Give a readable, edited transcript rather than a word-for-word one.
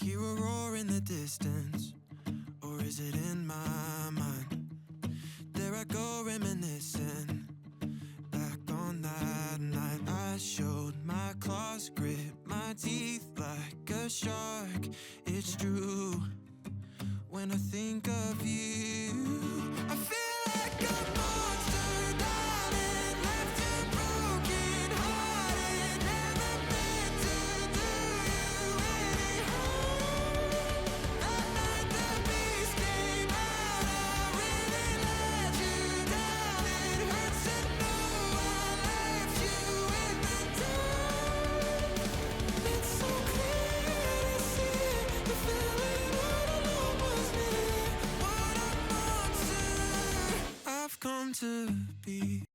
hear a roar in the distance, or is it in my mind? There I go reminiscing back on that night. I showed my claws, grit my teeth like a shark. It's true, when I think of you, I feel like a monster drowning, left you broken hearted. Never meant to do you any harm. That night the beast came out, I really let you down. It hurts to know I left you in the dark. It's so clear to see the feeling all alone was near. What a monster I've come to be.